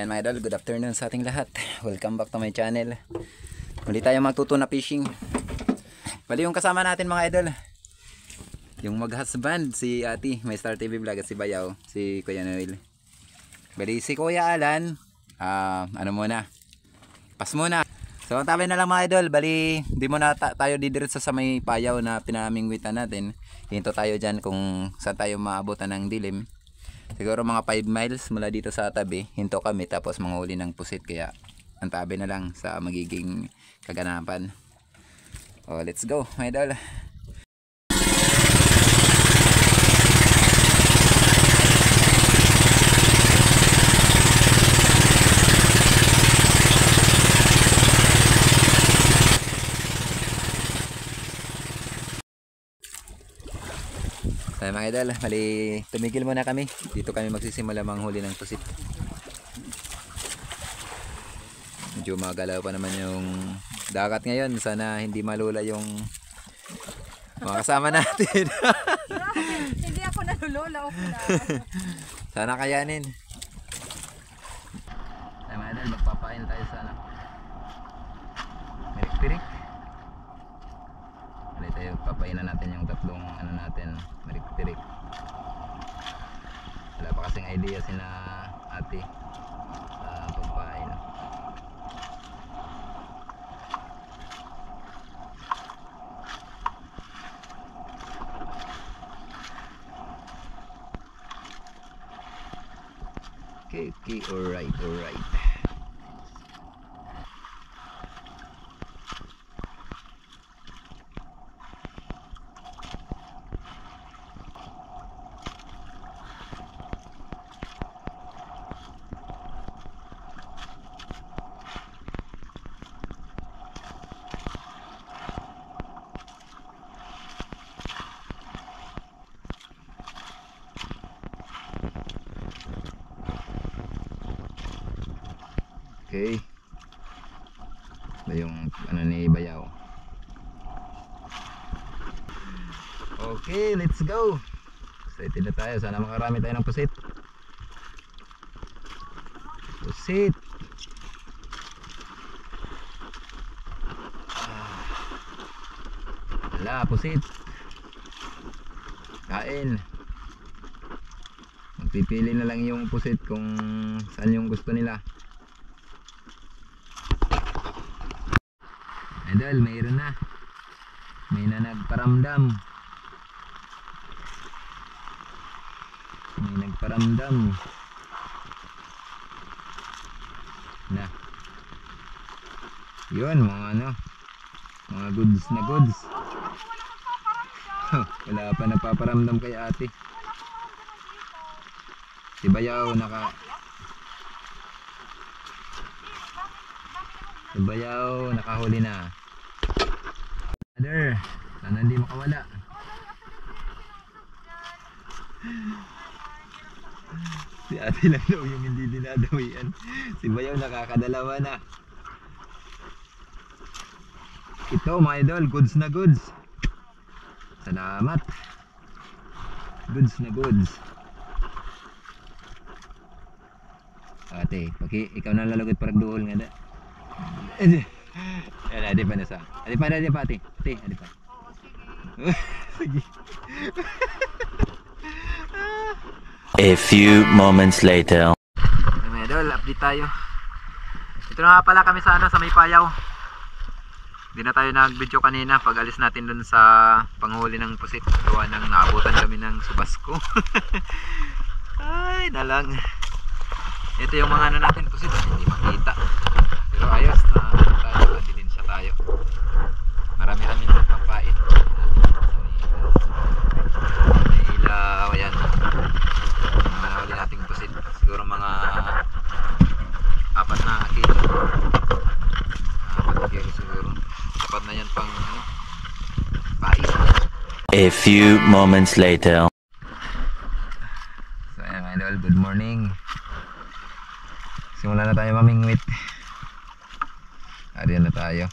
Ayan mga idol, good afternoon sa ating lahat. Welcome back to my channel. Muli tayo magtutuna fishing. Bali yung kasama natin mga idol, yung mag-husband, si Ate, may Star TV Vlog, at si Bayaw, si Kuya Noel. Bali si Kuya Alan, ano muna, pas muna. So tabi na lang mga idol, bali di mo na tayo didiretso sa may payaw na pinamingwitan natin. Hinto tayo dyan kung saan tayo maabutan ng dilim. Siguro mga 5 miles mula dito sa tabi, hinto kami tapos manghuli ng pusit, kaya ang tabi na lang sa magiging kaganapan. Oh, let's go mga idol. Mga idol, mali tumigil muna kami. Dito kami magsisimula manghuli ng pusit. Medyo magalaw pa naman yung dagat ngayon. Sana hindi malula yung mga kasama natin. Hindi ako nalulula. Sana kayanin. Mga idol, magpapain tayo sana. Mirik-pirik. Mali tayo, papainan natin yung tatlong ano natin, mirik-pirik. Wala pa kasing idea sina Ate sa pagpain. Okay, alright. Okay. Ito yung ano ni Bayaw. Okay, let's go. Excited na tayo. Sana makarami tayo ng pusit. Pusit. Wala, pusit. Kain. Magpipili na lang yung pusit kung saan yung gusto nila. Idol, mayroon na. May na nagparamdam. Na. Yun, mga ano, mga goods na goods. Wala pa napaparamdam kay Ate. Si Bayaw nakahuli na. Sana hindi makawala. Si Ate lang daw yung hindi dinadawian. Si Bayaw nakakadalawa na. Ito mga idol, goods na goods. Salamat. Goods na goods. Ate, ikaw na lalagot para duol nga da. Adi pa na sa. Adi pa. Ate, adi pa. Oo, sige. Sige. A few moments later. Mga idol, update tayo. Ito na nga pala kami sa may payaw. Hindi na tayo nag-video kanina pag alis natin dun sa panghuli ng pusit. Gawa nang naabutan kami ng subasko. Ay, nalang. Ito yung mga ano natin pusit, hindi makita. Pero ayos na tayo, dilensya tayo. Marami-rami na pampain. May ilaw, ayan. Manawali nating pusit. Siguro mga 4 na kilo. 4 kilo siguro. Sapat na yan pang ano, pain. A few moments later. So ayan mga idol, good morning. Simula na tayo mamingwit. Ariyan na tayo.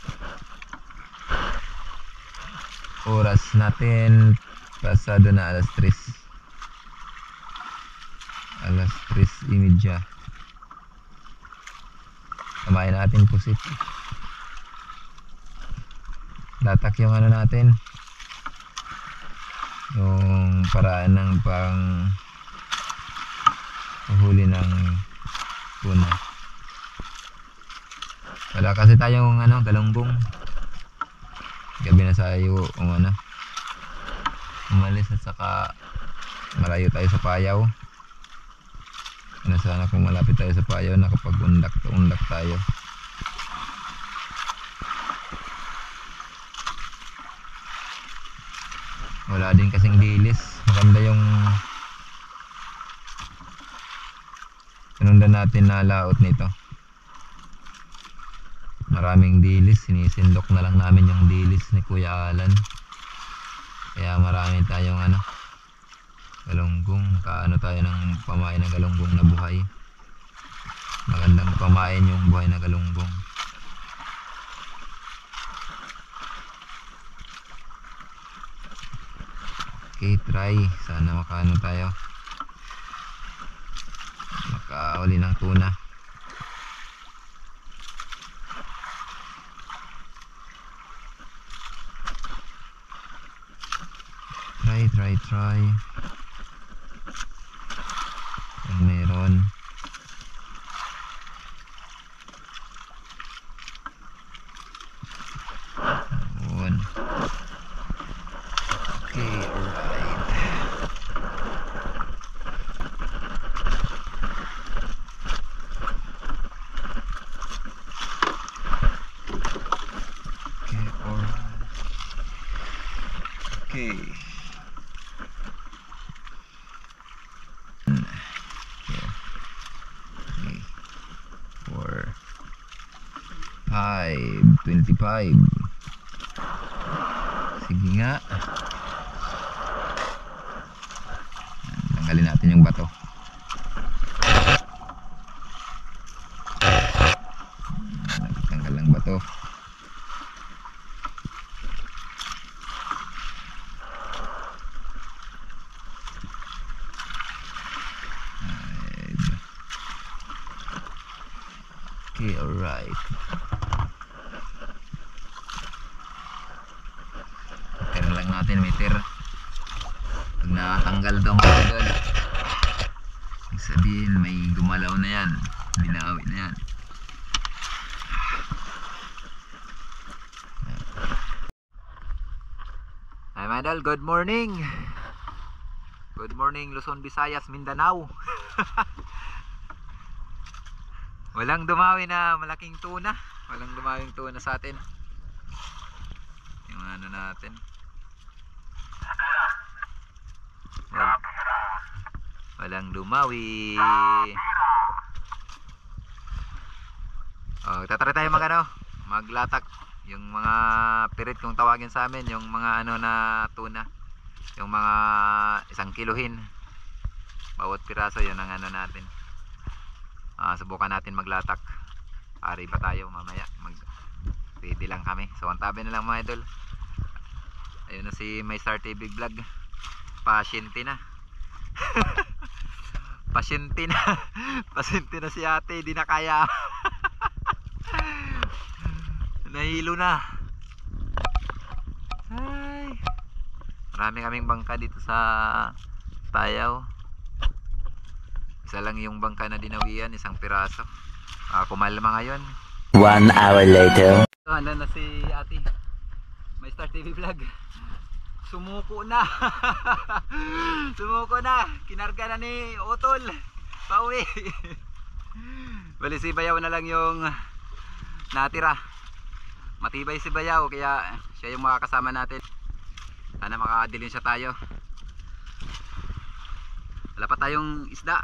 Oras natin pasado na alas 3. Alas 3:30. Samayin natin pusit. Latak yung ano natin, yung paraan ng huli ng tuna. Wala kasi tayong galunggong. Gabi na sayo kung umalis at saka malayo tayo sa Payaw. Sana kung malapit tayo sa Payaw nakapag-undak tayo. Wala din kasing dilis. Maganda yung sinundan natin na laot nito. Maraming dilis. Sinisindok na lang namin yung dilis ni Kuya Alan. Kaya marami tayong galunggong. Kaano tayo ng pamain ng galunggong na buhay. Magandang pamain yung buhay na galunggong. Okay, try. Sana makaano tayo. Makauli ng tuna. Try. Kung meron. Yun. Okay, alright. Okay. 5:25. Sige nga. Tanggalin natin yung bato. Tanggal ng bato. Okay, alright. Meter lang natin, meter. Pag nakatanggal daw mga idol, ibig sabihin may gumalaw na yan, binawi na yan. Hi mga idol, good morning. Good morning Luzon, Visayas, Mindanao. Walang dumawi na malaking tuna. Walang dumawing tuna sa atin. Yung ano natin. Walang dumawi. Oh, tatry tayo maglatak. Yung mga pirit kung tawagin sa amin, yung mga na tuna. Yung mga 1 kilohin. Bawat piraso yun ang natin. Subukan natin maglatak. Ari ba tayo mamaya? Ready lang kami. So antabi na lang mga idol. Ayun na si My Star TV Vlog. Pasyente na. Pasyente na. Pasyente na si ate. Di na kaya. Nahilo na. Ay. Marami kaming bangka dito sa Payaw. Isa lang yung bangka na dinawian, 1 piraso. Kumalma ngayon. 1 hour later. Ano na si ate, My Star TV Vlog. Sumuko na. Sumuko na. Kinarga na ni Utol. Pauwi. Bali si Bayaw na lang yung natira. Matibay si Bayaw kaya siya yung makakasama natin. Sana makakadilin siya tayo. Wala pa tayong isda.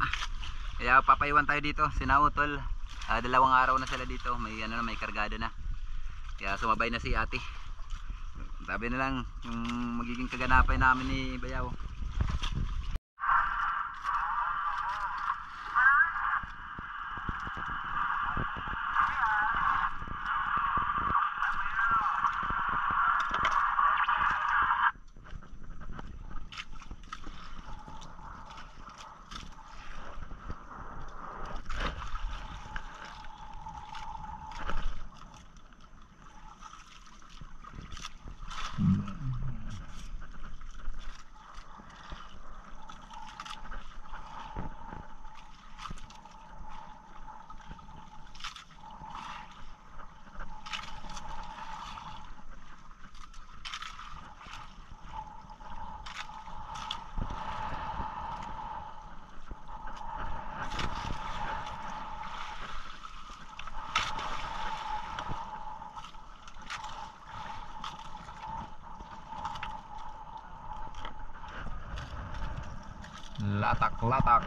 Kaya papaiwan tayo dito, sina Utol. 2 araw na sila dito, may may kargado na. Kaya sumabay na si ate. Sabi na lang yung magiging kaganapan namin ni Bayaw. Latak-latak.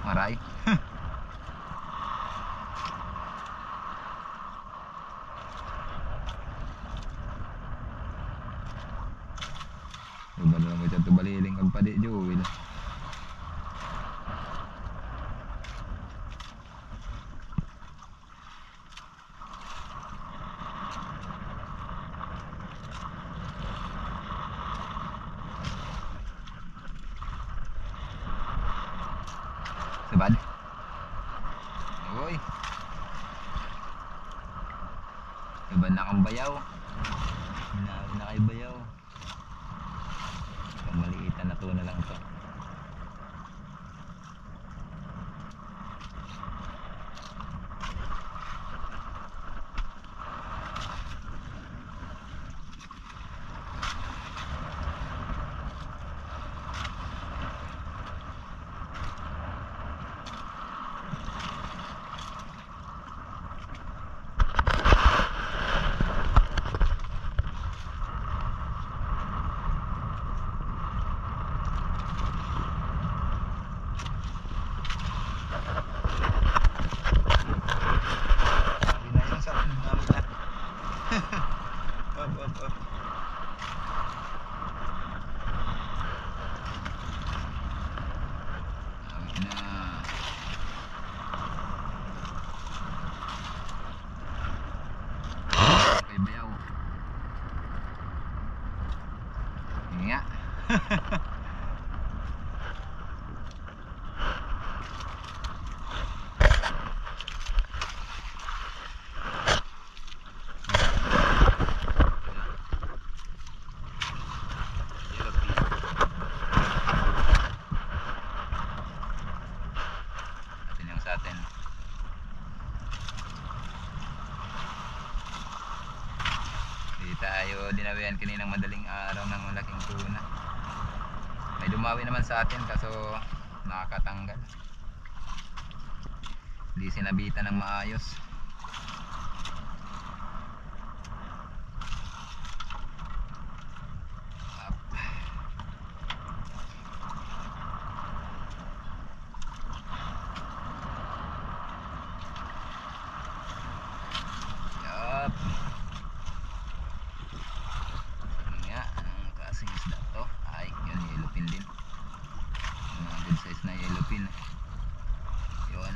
Maray. Diba na mo dyan tubaliling ang padi Joel. Sabad. Uy. Sabad na kang bayaw. Hinawi na kayo bayaw. Maliitan na tuna lang ito. Nga. Atin yung sa atin. Hindi tayo dinawian kaninang madaling araw ng malaking tuna. May dumawi naman sa atin kaso nakakatanggal. Hindi sinabitan ng maayos. Yup. Nga, ang kasing isda to. Ay, yun, yellowfin din. Mga good size na yellowfin. Yun.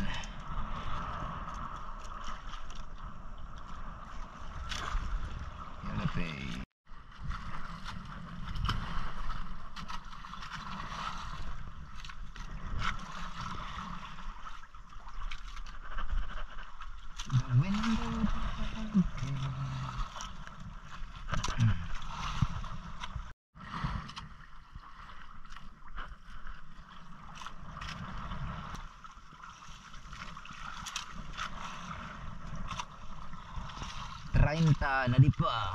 Yellowfin. The window. 30 na di pa.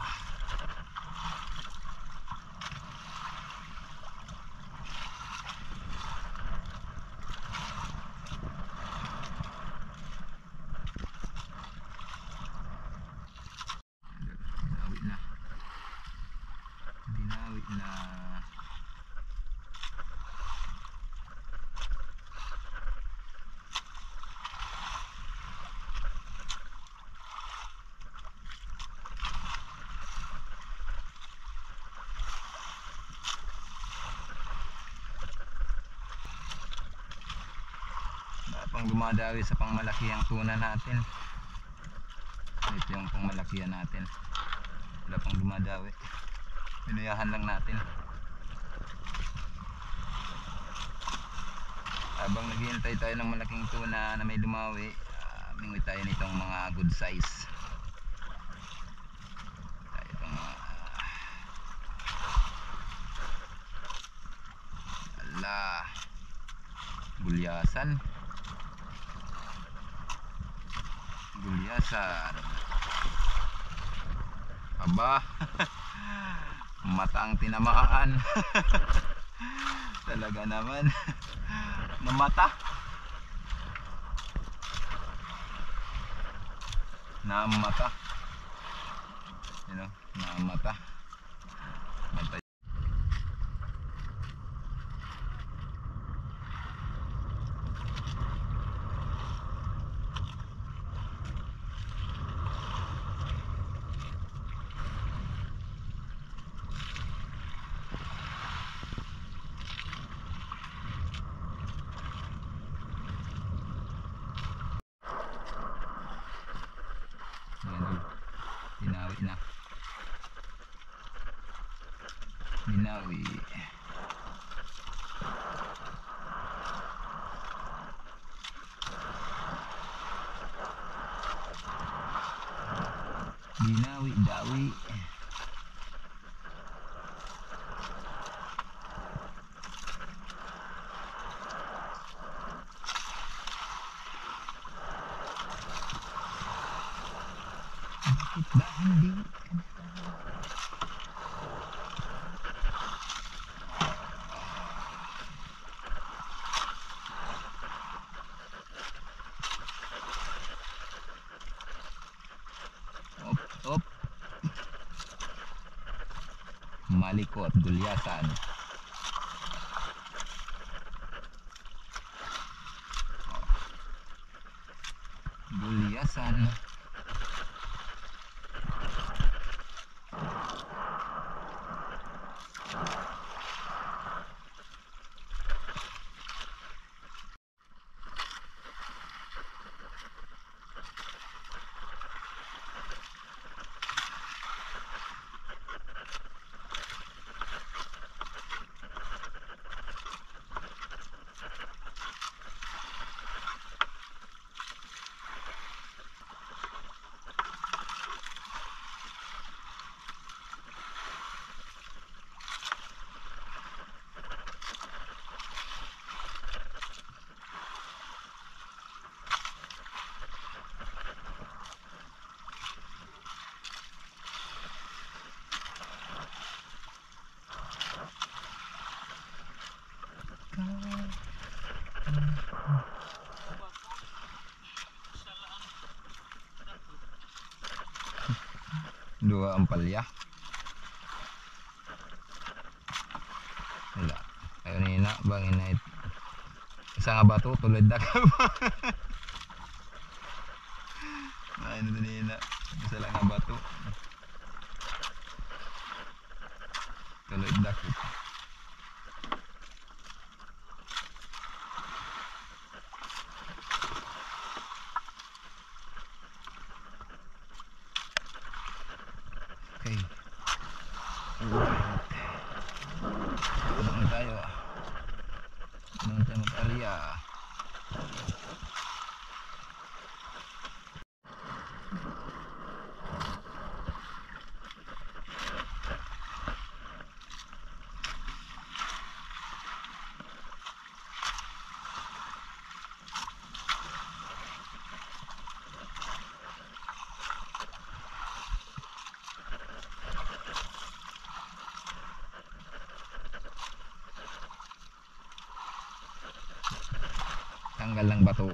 Dinawi na. pang dumadawi sa pangmalakihang tuna natin. Ito yung pangmalakihan natin, wala pang dumadawi, inayahan lang natin. Habang naghihintay tayo ng malaking tuna na may lumawi, mingoy tayo nitong mga good size. Itong mga gulyasan. Aba, mata ang tinamaan. Talaga naman. Namata. Namata. Namata. Mata. Binawi. Dawi. Bakit ba hindi? Op. Malikot, gulyasan. Gulyasan. Dua ang palya. Wala. Ayun nina, bangin na ito. Isa nga bato, tulad na ka ba? Ayun na nina. Isa lang nga bato. Tulad na ka. Okay. Alright. Tulungan tayo. Tulungan tayo mag-area. Tanggal lang bato.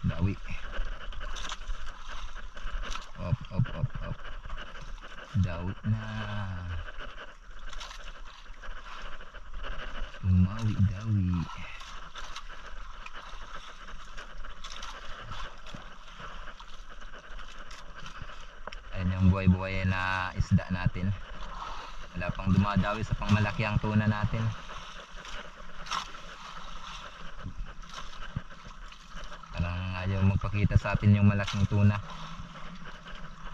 Dawi. Op. Dawi na. Uma. Dawi-dawi. Ayan yung buhay-buhay na isda natin. Wala pang dumadawi sa pangmalaki ang tuna natin. Parang ayaw magpakita sa atin yung malaking tuna.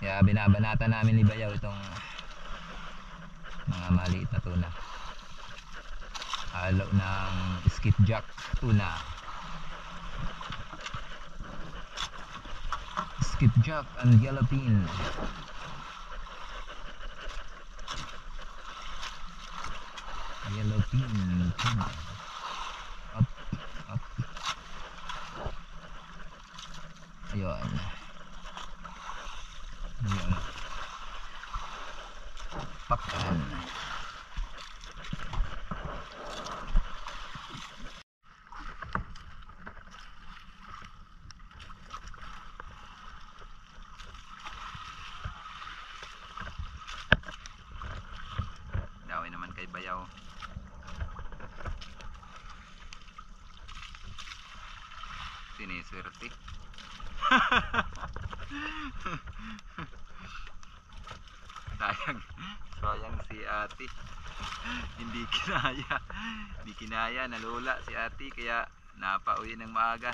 Kaya binabanata namin ni Bayaw itong mga maliit na tuna. Halo ng skipjack tuna. Skipjack and yellowfin. Yellowfin tuna. Up, up. Ayun. Ayun. Pakan. Daway naman kay Bayaw. Siniswerte. Sayang si ate. Hindi kinaya, nalula si ate kaya napauwi ng maaga.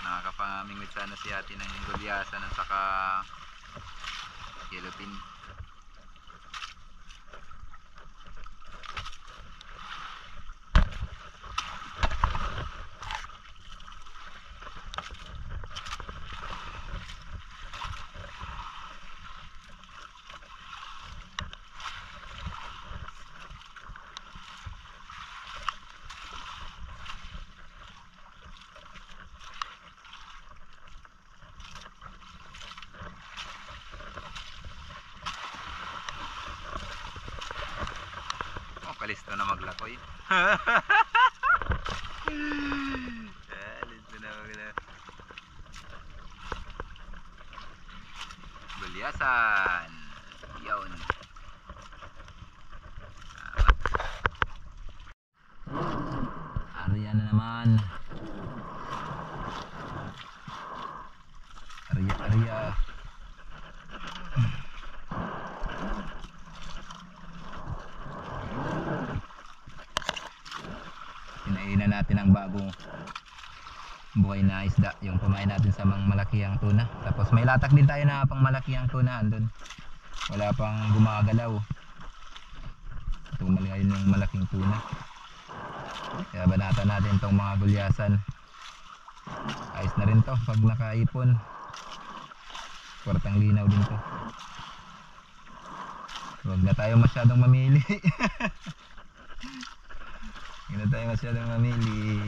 Nakakapamingwit sana si ate ng gulyasan at saka yellowfin. Listo na maglakoy. Listo na maglakoy. Gulyasan. Yun. Arya na naman. Arya. Pinainan natin ang bagong buhay na isda, yung kumain natin sa mga malakihang tuna. Tapos may latak din tayo na pang malakihang tuna andun. Wala pang gumagalaw. Ito ngayon yung malaking tuna. Kaya banata natin tong mga gulyasan. Ayos na rin to pag nakaipon. Kwartang linaw din to. Huwag na tayo masyadong mamili. Hindi na tayo masyadong mamili.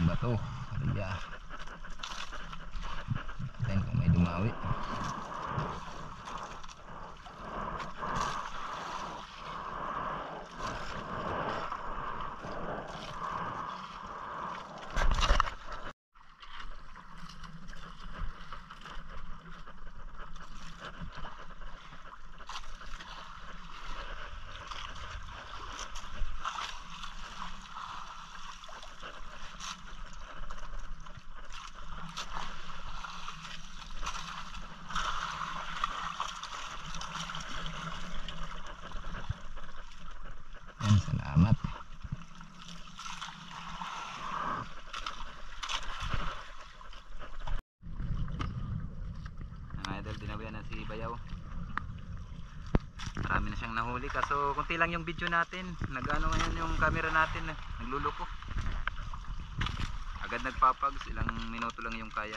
Ang bato. Kaya natin kung may dumawi. Salamat. Mga idol, dinawian na si Bayaw. Marami na siyang nahuli kaso kunti lang yung video natin. Nagano ngayon yung camera natin, nagluluko. Agad nagpapags, ilang minuto lang yung kaya.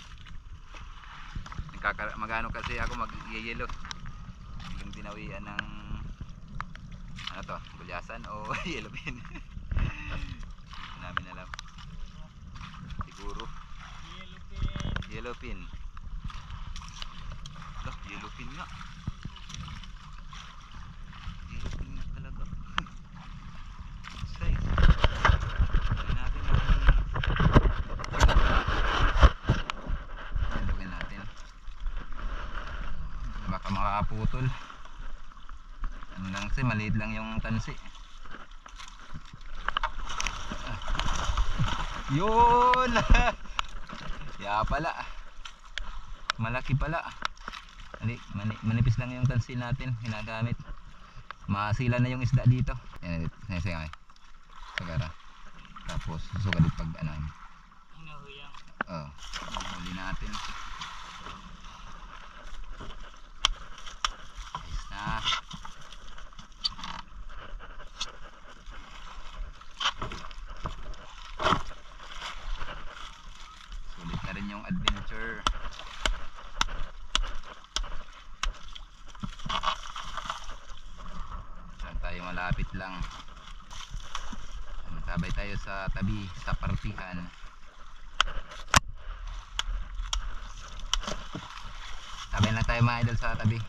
Magano kasi ako mag-yellow. Yung dinawian ng ano to, gulyasan o yellowfin. Namin alam. Siguro yellowfin. Yellowfin nga. Yellowfin nga talaga. Size. naputol. Ano lang kasi, maliit lang yung tansi. Yun! Ya pala. Malaki pala. Manipis lang yung tansi natin ginagamit. Masila na yung isda dito. Yan, sige. Sagara. Tapos susugalit pag ano. Oh, huli natin. Ayos na. Sulit na rin yung adventure. Saan tayo malapit lang. Sabay tayo sa tabi, sa partihan. Sabay lang tayo mga idol sa tabi.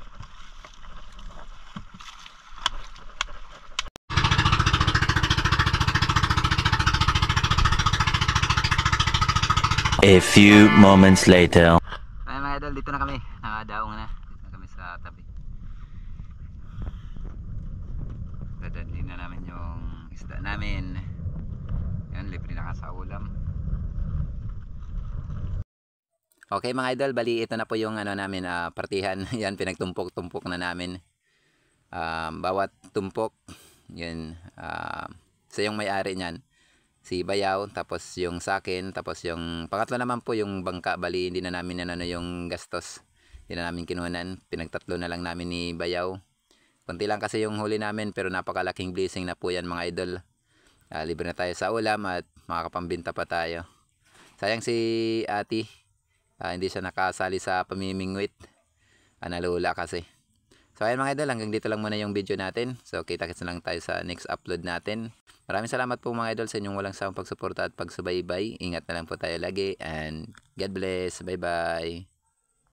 A few moments later. Ay mga idol, dito na kami. Nakadaong na. Dito na kami sa tabi. Dadalhin na namin yung isda namin. Yan, libre na ka sa ulam. Okay mga idol, bali ito na po yung ano namin, partihan. Yan, pinagtumpok-tumpok na namin. Bawat tumpok, yan, sa yung may-ari niyan. Si Bayaw, tapos yung sa akin, tapos yung pangatlo naman po yung bangka. Bali hindi na namin ano yung gastos, hindi na namin kinunan, pinagtatlo na lang namin ni Bayaw. Kunti lang kasi yung huli namin, pero napakalaking blessing na po yan mga idol. Libre na tayo sa ulam at makakapambinta pa tayo. Sayang si Ati, hindi siya nakasali sa pamimingwit, nalula kasi. So ayun mga idol, hanggang dito lang muna yung video natin. So kita-kits na lang tayo sa next upload natin. Maraming salamat po mga idol sa inyong walang sawang pagsuporta at pagsubaybay. Ingat na lang po tayo lagi and God bless. Bye bye.